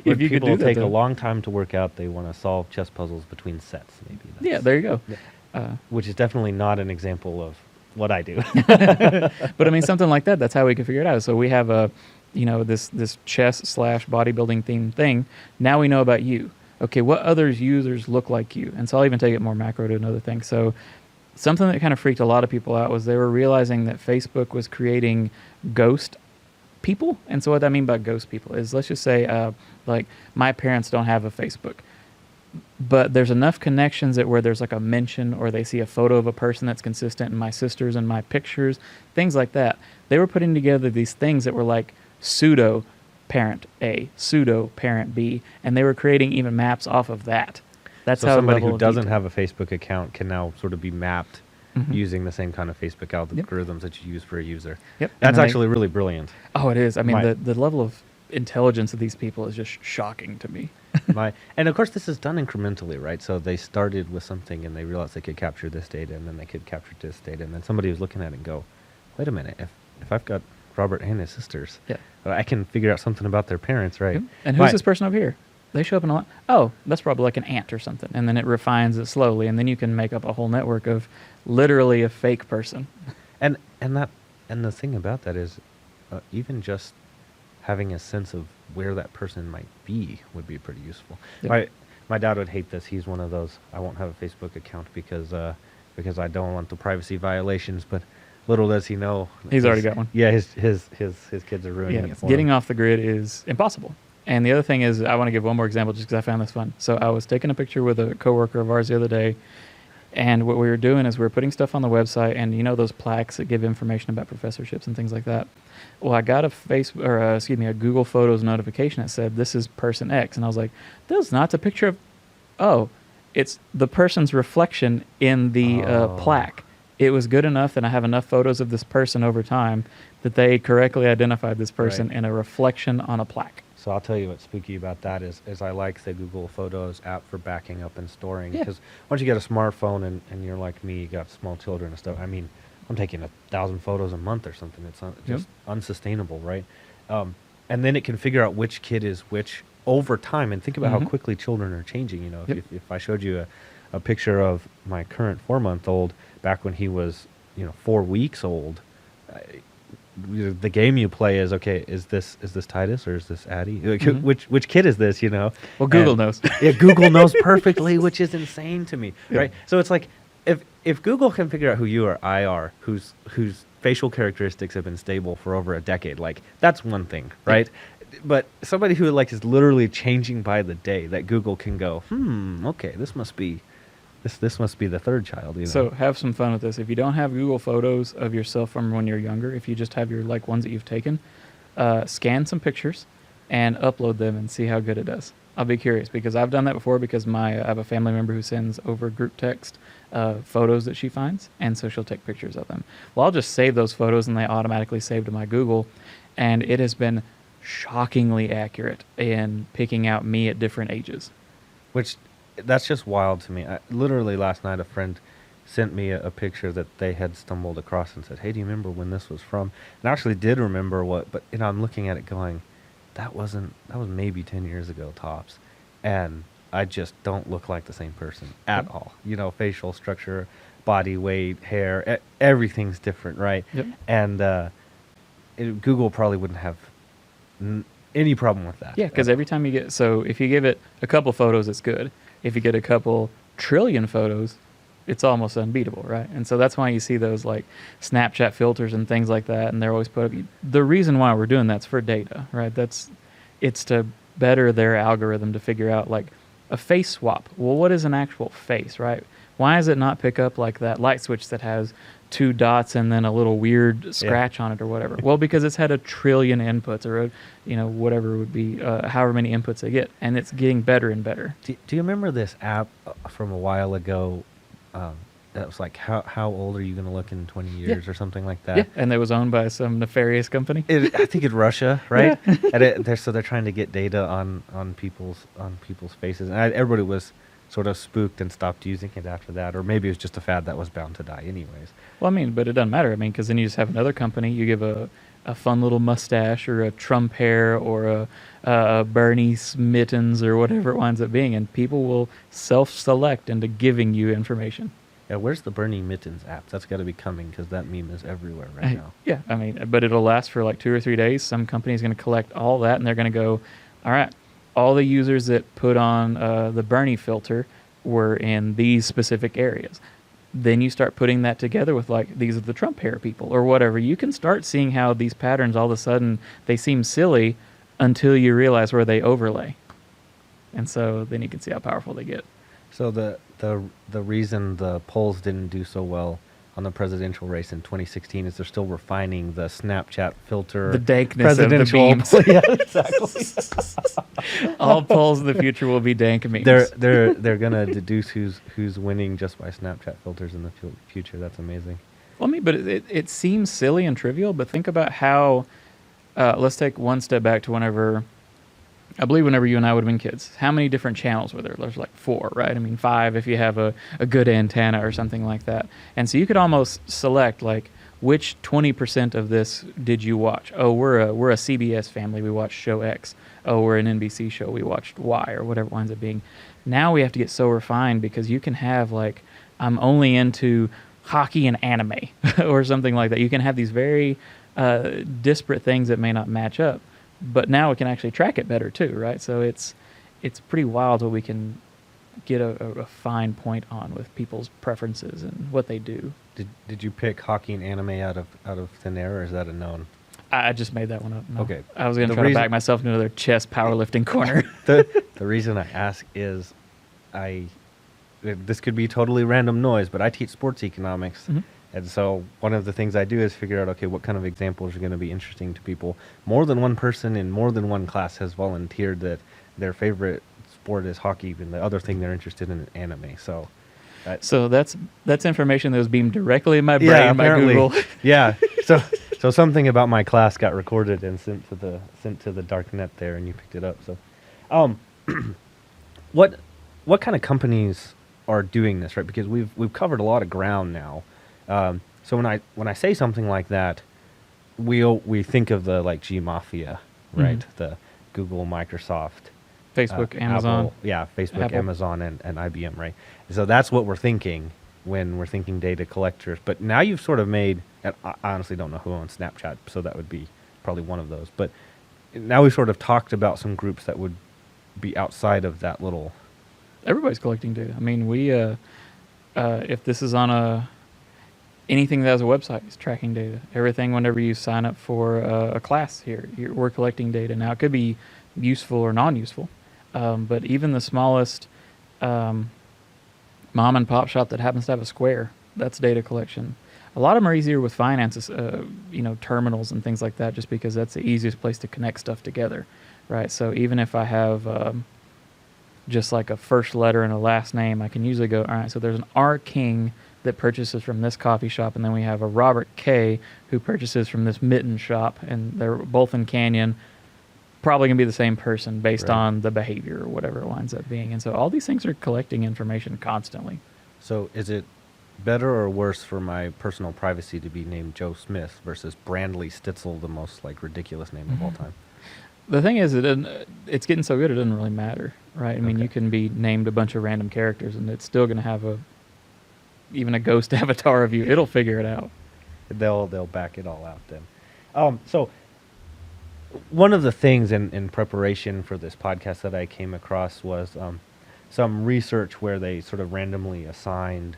If you could people do that, take a though. long time to work out, they want to solve chess puzzles between sets. Maybe. Yeah, there you go. Which is definitely not an example of what I do. But I mean, something like that. That's how we can figure it out. So we have this chess / bodybuilding themed thing. Now we know about you. Okay, what other users look like you? And so I'll even take it more macro to another thing. So something that kind of freaked a lot of people out was they were realizing that Facebook was creating ghost people. And so what I mean by ghost people is, let's just say, like my parents don't have a Facebook, but there's enough connections that where there's like a mention or they see a photo of a person that's consistent in my sisters and my pictures, things like that. They were putting together these things that were like pseudo parent A, pseudo parent B, and they were creating even maps off of that. That's So how somebody level who of doesn't detail. have a Facebook account can now sort of be mapped using the same kind of Facebook algorithms that you use for a user. Yep. That's And then actually really brilliant. Oh, it is. I mean, My- the level of intelligence of these people is just shocking to me. And of course, this is done incrementally, right? So they started with something and they realized they could capture this data, and then they could capture this data, and then somebody was looking at it and go, wait a minute, if I've got Robert and his sisters, Yeah. I can figure out something about their parents, right? And who's this person over here? They show up in a lot. Oh, that's probably like an aunt or something. And then it refines it slowly, and then you can make up a whole network of literally a fake person. And the thing about that is, even just having a sense of where that person might be would be pretty useful. Yep. My dad would hate this. He's one of those, I won't have a Facebook account because I don't want the privacy violations. But little does he know, He's already got one. Yeah, his kids are ruining it for Getting him. off the grid is impossible. And the other thing is, I want to give one more example just because I found this fun. So I was taking a picture with a coworker of ours the other day, and what we were doing is we were putting stuff on the website, and you know those plaques that give information about professorships and things like that. Well, I got a Google Photos notification that said this is person X, and I was like, "That's not a picture of." Oh, it's the person's reflection in the plaque. It was good enough that I have enough photos of this person over time that they correctly identified this person in a reflection on a plaque. So I'll tell you what's spooky about that is I like the Google Photos app for backing up and storing. Yeah. Because once you get a smartphone and you're like me, you got small children and stuff. I mean, I'm taking 1,000 photos a month or something. It's just unsustainable, right? And then it can figure out which kid is which over time. And think about how quickly children are changing. You know, if I showed you a picture of my current 4-month-old back when he was 4 weeks old, the game you play is, okay, is this Titus or is this Addie? Like, which kid is this? Well, Google knows. Yeah, Google knows perfectly, which is insane to me, right? So it's like if Google can figure out who you or I are, whose facial characteristics have been stable for over a decade, like that's one thing, right? But somebody who like is literally changing by the day, that Google can go, okay, this must be the third child. So have some fun with this. If you don't have Google Photos of yourself from when you're younger, if you just have your like ones that you've taken, scan some pictures and upload them and see how good it does. I'll be curious because I've done that before because I have a family member who sends over group text photos that she finds, and so she'll take pictures of them. Well, I'll just save those photos and they automatically save to my Google, and it has been shockingly accurate in picking out me at different ages. Which, that's just wild to me. Literally last night, a friend sent me a picture that they had stumbled across and said, "Hey, do you remember when this was from?" And I actually did remember but I'm looking at it going, that was maybe 10 years ago tops. And I just don't look like the same person at all. You know, facial structure, body weight, hair, everything's different, right? Yep. And Google probably wouldn't have any problem with that. Yeah, because every time you get, so if you give it a couple photos, it's good. If you get a couple trillion photos, it's almost unbeatable, right? And so that's why you see those like Snapchat filters and things like that, and they're always put up. The reason why we're doing that's for data, right? It's to better their algorithm to figure out like a face swap. Well, what is an actual face, right? Why does it not pick up like that light switch that has 2 dots and then a little weird scratch on it or whatever? Well, because it's had a trillion inputs or, whatever would be, however many inputs they get. And it's getting better and better. Do you remember this app from a while ago that was like, how old are you going to look in 20 years or something like that? Yeah, and it was owned by some nefarious company. I think it's Russia, right? And they're trying to get data on people's faces. And everybody was sort of spooked and stopped using it after that, or maybe it was just a fad that was bound to die anyways. Well, I mean, but it doesn't matter. I mean, because then you just have another company. You give a fun little mustache or a Trump hair or a Bernie Smittens or whatever it winds up being, and people will self-select into giving you information. Yeah, where's the Bernie Mittens app? That's got to be coming because that meme is everywhere right now. Yeah, I mean, but it'll last for like 2 or 3 days. Some company's going to collect all that, and they're going to go, all right, all the users that put on the Bernie filter were in these specific areas. Then you start putting that together with like, these are the Trump hair people or whatever. You can start seeing how these patterns all of a sudden, they seem silly until you realize where they overlay. And so then you can see how powerful they get. So the reason the polls didn't do so well on the presidential race in 2016 is they're still refining the Snapchat filter. The dankness of the beams. Yeah, exactly. All polls in the future will be dank memes. They're gonna deduce who's winning just by Snapchat filters in the future. That's amazing. Well, I mean, but it seems silly and trivial, but think about how, let's take one step back to whenever you and I would have been kids. How many different channels were there? There's like 4, right? I mean, 5 if you have a good antenna or something like that. And so you could almost select like, which 20% of this did you watch? Oh, we're a CBS family. We watched show X. Oh, we're an NBC show. We watched Y or whatever it winds up being. Now we have to get so refined because you can have like, I'm only into hockey and anime or something like that. You can have these very disparate things that may not match up. But now we can actually track it better too, right? So it's pretty wild what we can get a fine point on with people's preferences and what they do. Did you pick hockey and anime out of thin air, or is that a known? I just made that one up. No. Okay. I was going to try to back myself into another chest powerlifting corner. The reason I ask is this could be totally random noise, but I teach sports economics. Mm-hmm. And so one of the things I do is figure out, okay, what kind of examples are going to be interesting to people. More than one person in more than one class has volunteered that their favorite sport is hockey, and the other thing they're interested in is anime. So that's information that was beamed directly in my brain by Google. Yeah. So something about my class got recorded and sent to the dark net there, and you picked it up. So, what kind of companies are doing this, right? Because we've covered a lot of ground now. So when I say something like that, we think of the like G Mafia, right? Mm-hmm. The Google, Microsoft, Facebook, Amazon. Apple, Facebook, Apple. Amazon, and IBM, right? So that's what we're thinking when we're thinking data collectors. But now you've sort of made, and I honestly don't know who owns Snapchat, so that would be probably one of those. But now we've sort of talked about some groups that would be outside of that little. Everybody's collecting data. I mean, we if this is on anything that has a website is tracking data. Everything whenever you sign up for a class here, we're collecting data. Now, it could be useful or non-useful, but even the smallest mom and pop shop that happens to have a square, that's data collection. A lot of them are easier with finances, terminals and things like that, just because that's the easiest place to connect stuff together, right? So even if I have just like a first letter and a last name, I can usually go, all right, so there's an R. King that purchases from this coffee shop, and then we have a Robert K. who purchases from this mitten shop, and they're both in Canyon, probably going to be the same person based on the behavior or whatever it winds up being. And so all these things are collecting information constantly. So is it better or worse for my personal privacy to be named Joe Smith versus Brandley Stitzel, the most like ridiculous name of all time? The thing is, it's getting so good it doesn't really matter. right? I mean, Okay. you can be named a bunch of random characters, and it's still going to have even a ghost avatar of you. It'll figure it out. They'll back it all out then. So one of the things in preparation for this podcast that I came across was some research where they sort of randomly assigned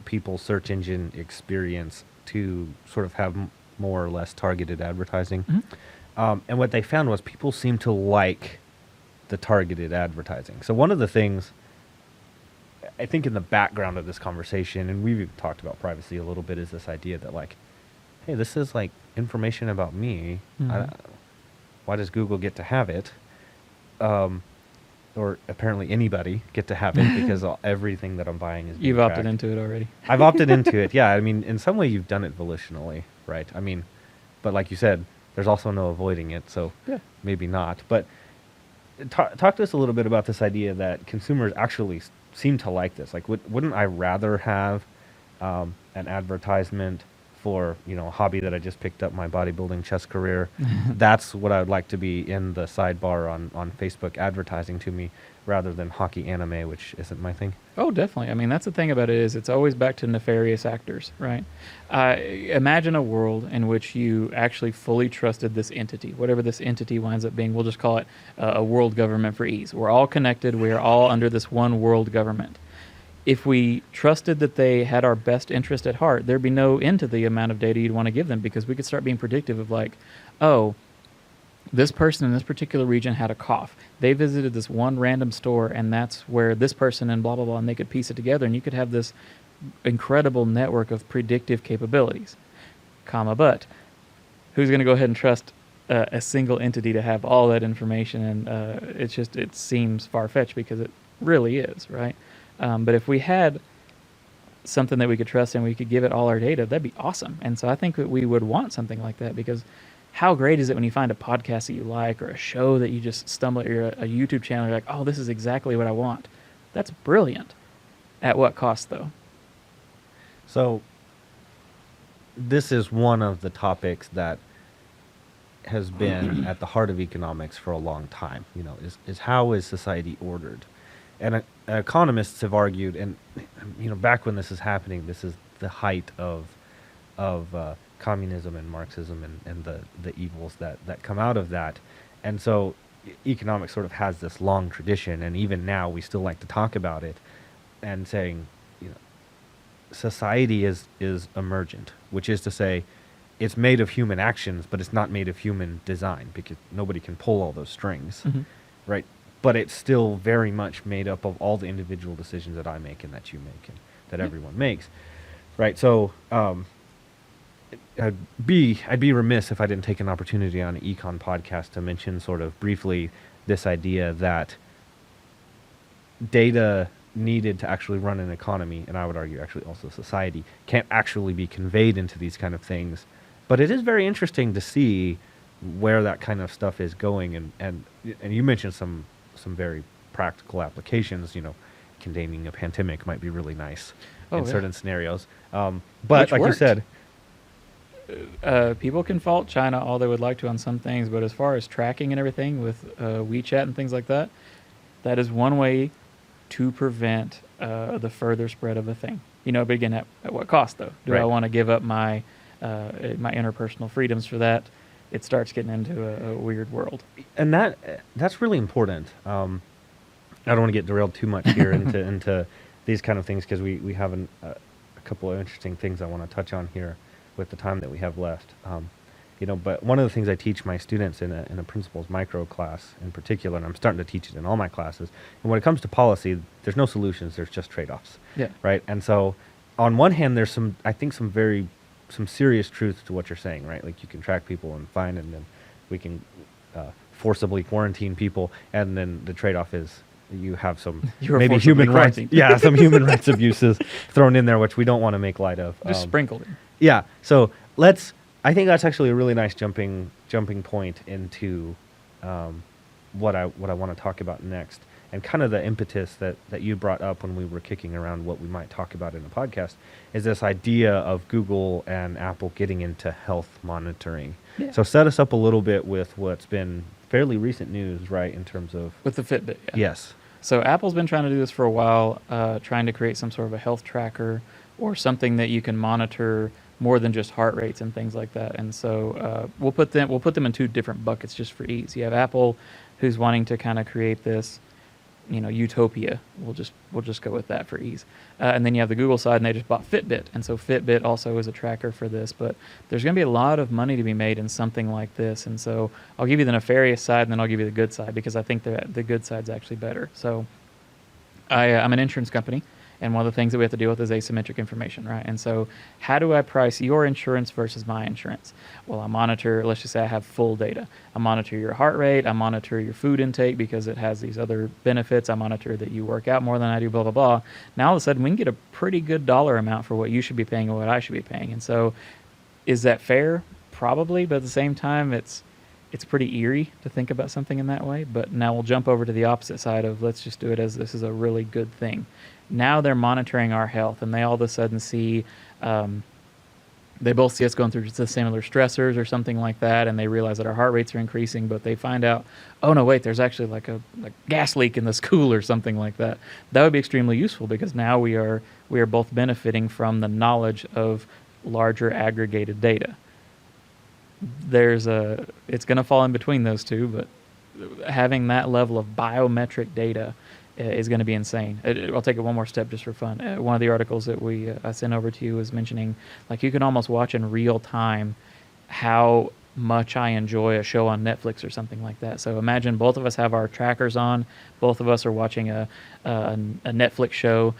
people's search engine experience to sort of have more or less targeted advertising. And what they found was people seem to like the targeted advertising. So one of the things, I think in the background of this conversation, and we've talked about privacy a little bit, is this idea that like, hey, this is like information about me. Why does Google get to have it? Or apparently anybody get to have it because everything that I'm buying is being You've opted tracked. into it already. I've opted into it. Yeah, I mean, in some way you've done it volitionally, right? I mean, but like you said, there's also no avoiding it, so Yeah. maybe not. But talk to us a little bit about this idea that consumers actually seem to like this. Like, wouldn't I rather have an advertisement for, a hobby that I just picked up, my bodybuilding chess career? That's what I would like to be in the sidebar on Facebook advertising to me, rather than hockey anime, which isn't my thing. Oh, definitely. I mean, that's the thing about it, is it's always back to nefarious actors, right? Imagine a world in which you actually fully trusted this entity, whatever this entity winds up being. We'll just call it a world government for ease. We're all connected. We are all under this one world government. If we trusted that they had our best interest at heart, there'd be no end to the amount of data you'd want to give them, because we could start being predictive of like, oh, this person in this particular region had a cough. They visited this one random store, and that's where this person and blah, blah, blah, and they could piece it together, and you could have this incredible network of predictive capabilities, but who's going to go ahead and trust a single entity to have all that information? And it seems far-fetched, because it really is, right? But if we had something that we could trust and we could give it all our data, that'd be awesome. And so I think that we would want something like that, because how great is it when you find a podcast that you like, or a show that you just stumble, or a YouTube channel, you're like, oh, this is exactly what I want. That's brilliant. At what cost, though? So this is one of the topics that has been at the heart of economics for a long time, is how is society ordered? And economists have argued, and back when this is happening, this is the height of communism and Marxism and the evils that come out of that. And so economics sort of has this long tradition, and even now we still like to talk about it and saying, society is emergent, which is to say it's made of human actions, but it's not made of human design, because nobody can pull all those strings, right? But it's still very much made up of all the individual decisions that I make and that you make and that everyone makes, right? So I'd be remiss if I didn't take an opportunity on an Econ podcast to mention sort of briefly this idea that data needed to actually run an economy, and I would argue actually also society, can't actually be conveyed into these kind of things. But it is very interesting to see where that kind of stuff is going, and you mentioned some very practical applications. Containing a pandemic might be really nice in certain scenarios. But Which like worked. you said, people can fault China all they would like to on some things, but as far as tracking and everything with WeChat and things like that, that is one way to prevent the further spread of a thing. But again, at what cost, though? Do I want to give up my interpersonal freedoms for that? It starts getting into a weird world. And that's really important. I don't want to get derailed too much here into these kind of things, because we have a couple of interesting things I want to touch on here with the time that we have left. But one of the things I teach my students in a principles micro class in particular, and I'm starting to teach it in all my classes, and when it comes to policy, there's no solutions, there's just trade-offs. Yeah. Right? And so on one hand, there's some serious truth to what you're saying, right? Like, you can track people and fine, and then we can forcibly quarantine people, and then the trade-off is you have some maybe human rights, some human rights abuses thrown in there, which we don't want to make light of. Just sprinkled in. Yeah. So I think that's actually a really nice jumping point into what I want to talk about next. And kind of the impetus that you brought up when we were kicking around what we might talk about in a podcast is this idea of Google and Apple getting into health monitoring. Yeah. So set us up a little bit with what's been fairly recent news, right, in terms of... With the Fitbit, yeah. Yes. So Apple's been trying to do this for a while, trying to create some sort of a health tracker or something that you can monitor more than just heart rates and things like that. And so we'll put them in two different buckets just for ease. You have Apple, who's wanting to kind of create this, utopia. We'll just go with that for ease. And then you have the Google side, and they just bought Fitbit. And so Fitbit also is a tracker for this. But there's going to be a lot of money to be made in something like this. And so I'll give you the nefarious side, and then I'll give you the good side, because I think the good side's actually better. So I'm an insurance company. And one of the things that we have to deal with is asymmetric information, right? And so how do I price your insurance versus my insurance? Well, I monitor, let's just say I have full data. I monitor your heart rate. I monitor your food intake because it has these other benefits. I monitor that you work out more than I do, blah, blah, blah. Now, all of a sudden, we can get a pretty good dollar amount for what you should be paying and what I should be paying. And so is that fair? Probably. But at the same time, it's pretty eerie to think about something in that way. But now we'll jump over to the opposite side of let's just do it as this is a really good thing. Now they're monitoring our health, and they all of a sudden see, they both see us going through just similar stressors or something like that, and they realize that our heart rates are increasing, but they find out, oh no, wait, there's actually like a gas leak in the school or something like that. That would be extremely useful, because now we are both benefiting from the knowledge of larger aggregated data. It's going to fall in between those two, but having that level of biometric data is going to be insane. I'll take it one more step just for fun. One of the articles that I sent over to you was mentioning, like, you can almost watch in real time how much I enjoy a show on Netflix or something like that. So imagine both of us have our trackers on, both of us are watching a Netflix show,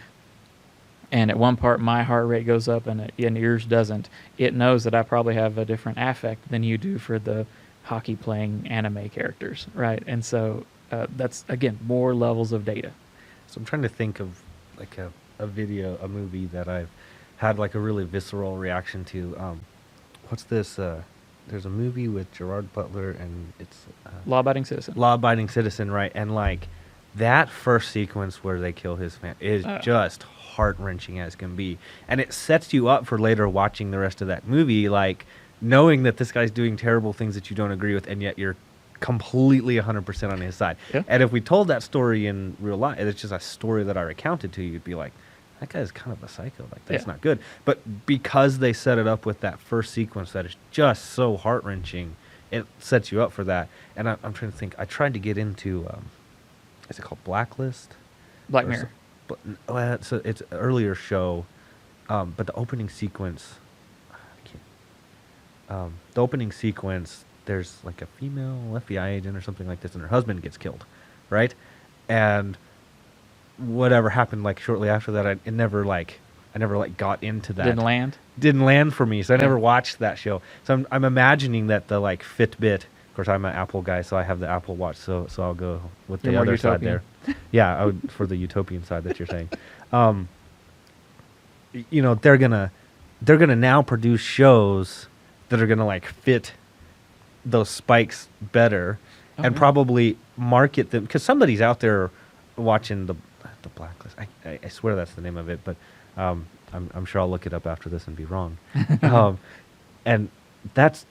and at one part my heart rate goes up and yours doesn't. It knows that I probably have a different affect than you do for the hockey playing anime characters, right? And so that's, again, more levels of data. So I'm trying to think of like a movie that I've had like a really visceral reaction to. What's this? There's a movie with Gerard Butler, and it's Law-Abiding Citizen. Law-Abiding Citizen, right? And like that first sequence where they kill his family is just heart-wrenching as can be, and it sets you up for later watching the rest of that movie, like knowing that this guy's doing terrible things that you don't agree with, and yet you're completely 100% on his side. Yeah. And if we told that story in real life, it's just a story that I recounted to you, you'd be like, that guy's kind of a psycho. Like, that's not good. But because they set it up with that first sequence that is just so heart-wrenching, it sets you up for that. And I'm trying to think. I tried to get into, is it called Blacklist? Black Mirror. It's an earlier show, but the opening sequence, there's like a female FBI agent or something like this, and her husband gets killed, right? And whatever happened like shortly after that, I never got into that. Didn't land for me, so I never watched that show. So I'm imagining that the like Fitbit. Of course, I'm an Apple guy, so I have the Apple Watch. So I'll go with the other side there. Yeah, I would, for the utopian side that you're saying. They're gonna now produce shows that are gonna like fit those spikes better, and probably market them, because somebody's out there watching the Blacklist. I swear that's the name of it, but I'm sure I'll look it up after this and be wrong. And that's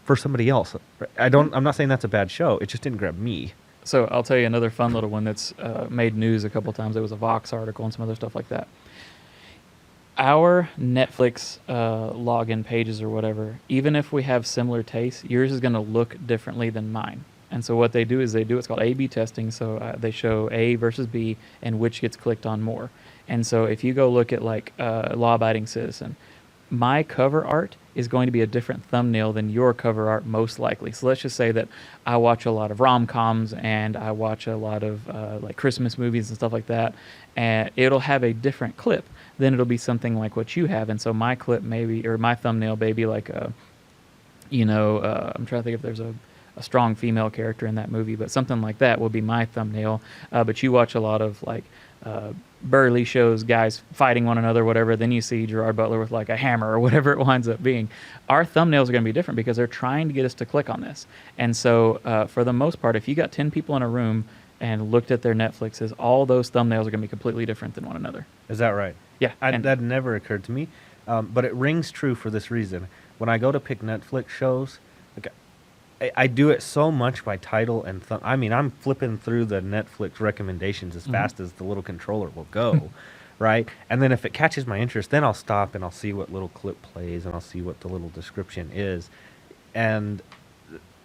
for somebody else. I'm not saying that's a bad show. It just didn't grab me. So I'll tell you another fun little one that's made news a couple times. There was a Vox article and some other stuff like that. Our Netflix login pages or whatever, even if we have similar tastes, yours is going to look differently than mine. And so what they do is it's called A/B testing. So they show A versus B and which gets clicked on more. And so if you go look at like Law-Abiding Citizen, my cover art is going to be a different thumbnail than your cover art, most likely. So let's just say that I watch a lot of rom-coms and I watch a lot of like Christmas movies and stuff like that, and it'll have a different clip. Then it'll be something like what you have. And so my clip maybe, or my thumbnail maybe like I'm trying to think if there's a strong female character in that movie, but something like that will be my thumbnail. But you watch a lot of like burly shows, guys fighting one another, whatever. Then you see Gerard Butler with like a hammer or whatever it winds up being. Our thumbnails are going to be different because they're trying to get us to click on this. And so for the most part, if you got 10 people in a room, and looked at their Netflixes, all those thumbnails are going to be completely different than one another. Is that right? Yeah. That never occurred to me, but it rings true for this reason. When I go to pick Netflix shows, like I do it so much by title and I mean, I'm flipping through the Netflix recommendations as fast as the little controller will go, right? And then if it catches my interest, then I'll stop and I'll see what little clip plays and I'll see what the little description is. And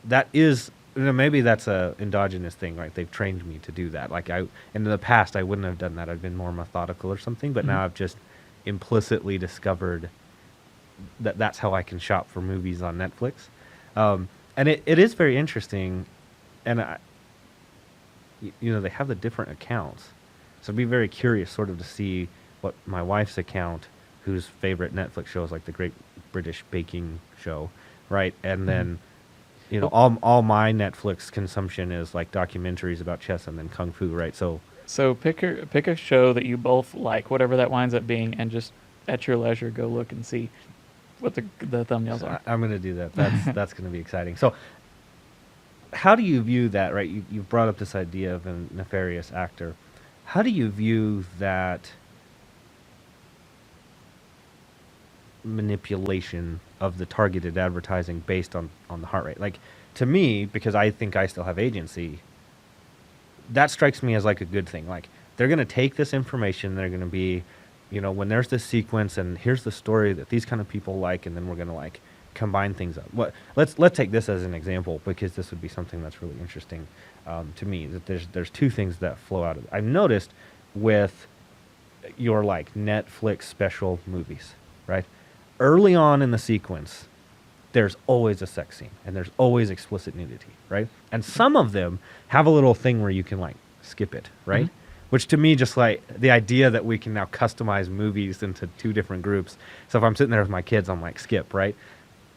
that is, maybe that's a endogenous thing, right? They've trained me to do that. Like in the past, I wouldn't have done that. I've been more methodical or something, but now I've just implicitly discovered that that's how I can shop for movies on Netflix. And it is very interesting, and they have the different accounts, so I'd be very curious sort of to see what my wife's account, whose favorite Netflix show is like the Great British Baking Show, right? And then, all my Netflix consumption is like documentaries about chess and then kung fu, right? So pick a show that you both like, whatever that winds up being, and just at your leisure go look and see what the thumbnails are. I'm going to do that. That's going to be exciting. So how do you view that, right? You've brought up this idea of a nefarious actor. How do you view that manipulation of the targeted advertising based on the heart rate? Like, to me, because I think I still have agency, that strikes me as like a good thing. Like, they're going to take this information, they're going to be, when there's this sequence and here's the story that these kind of people like, and then we're going to like combine things up. Let's take this as an example, because this would be something that's really interesting to me. That there's two things that flow out of it. I've noticed with your like Netflix special movies, right? Early on in the sequence, there's always a sex scene and there's always explicit nudity, right? And some of them have a little thing where you can like skip it, right? Which to me, just like the idea that we can now customize movies into two different groups. So if I'm sitting there with my kids, I'm like, skip, right?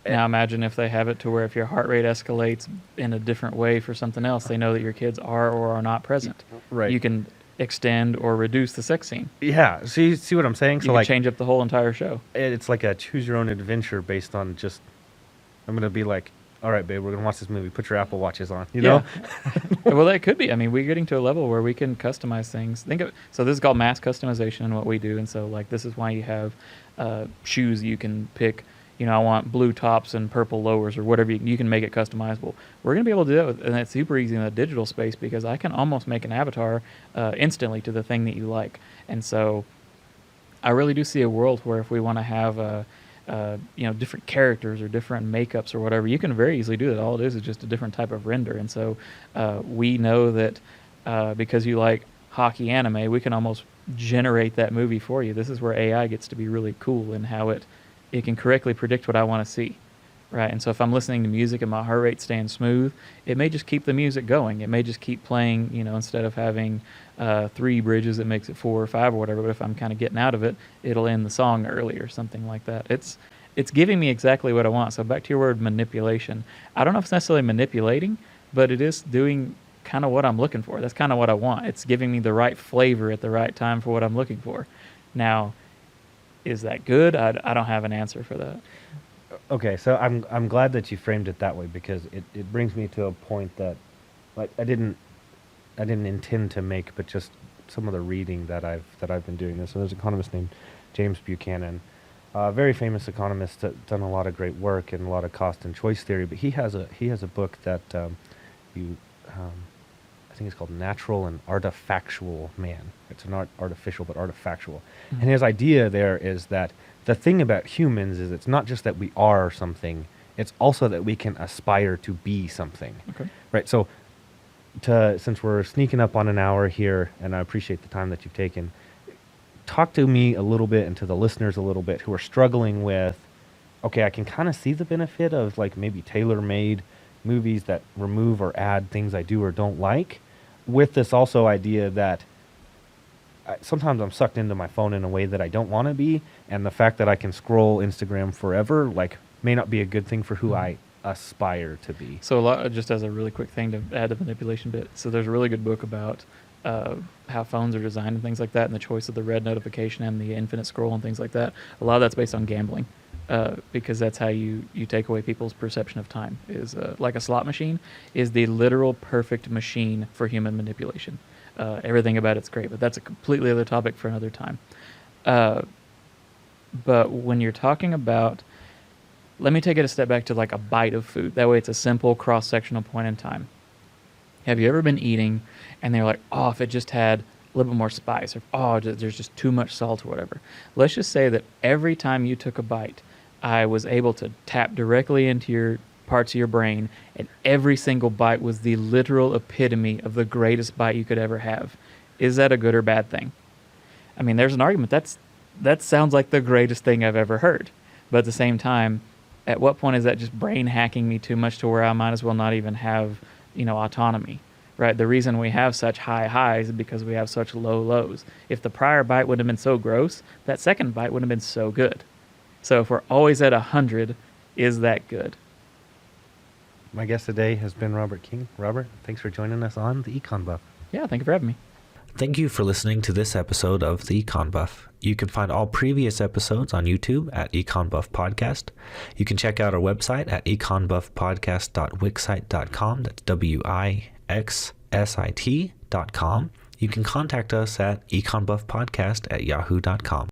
Now imagine if they have it to where if your heart rate escalates in a different way for something else, they know that your kids are or are not present. Right. You can extend or reduce the sex scene. Yeah. So you see what I'm saying? You So can like change up the whole entire show. It's like a choose your own adventure based on just, I'm going to be like, all right, babe, we're going to watch this movie. Put your Apple Watches on, you know? Well, that could be. I mean, we're getting to a level where we can customize things. So this is called mass customization in what we do. And so like this is why you have shoes you can pick. I want blue tops and purple lowers or whatever. You can make it customizable. We're going to be able to do that, and that's super easy in the digital space because I can almost make an avatar instantly to the thing that you like. And so I really do see a world where if we want to have different characters or different makeups or whatever, you can very easily do that. All it is just a different type of render. And so we know that because you like hockey anime, we can almost generate that movie for you. This is where AI gets to be really cool in how it can correctly predict what I want to see, right? And so if I'm listening to music and my heart rate's staying smooth, it may just keep the music going. It may just keep playing, instead of having 3 bridges, it makes it 4 or 5 or whatever. But if I'm kind of getting out of it, it'll end the song early or something like that. It's giving me exactly what I want. So back to your word manipulation. I don't know if it's necessarily manipulating, but it is doing kind of what I'm looking for. That's kind of what I want. It's giving me the right flavor at the right time for what I'm looking for. Now, is that good? I don't have an answer for that. Okay, so I'm glad that you framed it that way because it brings me to a point that like I didn't intend to make, but just some of the reading that I've been doing. So there's an economist named James Buchanan, a very famous economist that's done a lot of great work and a lot of cost and choice theory. But he has a book that I think it's called Natural and Artifactual Man. It's not artificial, but artifactual. Mm-hmm. And his idea there is that the thing about humans is it's not just that we are something, it's also that we can aspire to be something. Okay. Right, so since we're sneaking up on an hour here, and I appreciate the time that you've taken, talk to me a little bit and to the listeners a little bit who are struggling with, okay, I can kind of see the benefit of like maybe tailor-made movies that remove or add things I do or don't like, with this also idea that sometimes I'm sucked into my phone in a way that I don't want to be, and the fact that I can scroll Instagram forever like may not be a good thing for who I aspire to be. So just as a really quick thing to add the manipulation bit, so there's a really good book about how phones are designed and things like that, and the choice of the red notification and the infinite scroll and things like that. A lot of that's based on gambling. because that's how you take away people's perception of time. Is like a slot machine is the literal perfect machine for human manipulation. Everything about it's great, but that's a completely other topic for another time. But when you're talking about, let me take it a step back to like a bite of food. That way it's a simple cross-sectional point in time. Have you ever been eating and they're like, oh, if it just had a little bit more spice, or oh, there's just too much salt or whatever. Let's just say that every time you took a bite, I was able to tap directly into your parts of your brain, and every single bite was the literal epitome of the greatest bite you could ever have. Is that a good or bad thing? I mean, there's an argument. That sounds like the greatest thing I've ever heard. But at the same time, at what point is that just brain hacking me too much to where I might as well not even have, autonomy, right? The reason we have such high highs is because we have such low lows. If the prior bite would have been so gross, that second bite would have been so good. So if we're always at 100, is that good? My guest today has been Robert King. Robert, thanks for joining us on the EconBuff. Yeah, thank you for having me. Thank you for listening to this episode of the EconBuff. You can find all previous episodes on YouTube at EconBuff Podcast. You can check out our website at econbuffpodcast.wixsite.com. That's WIXSIT.com. You can contact us at econbuffpodcast@yahoo.com.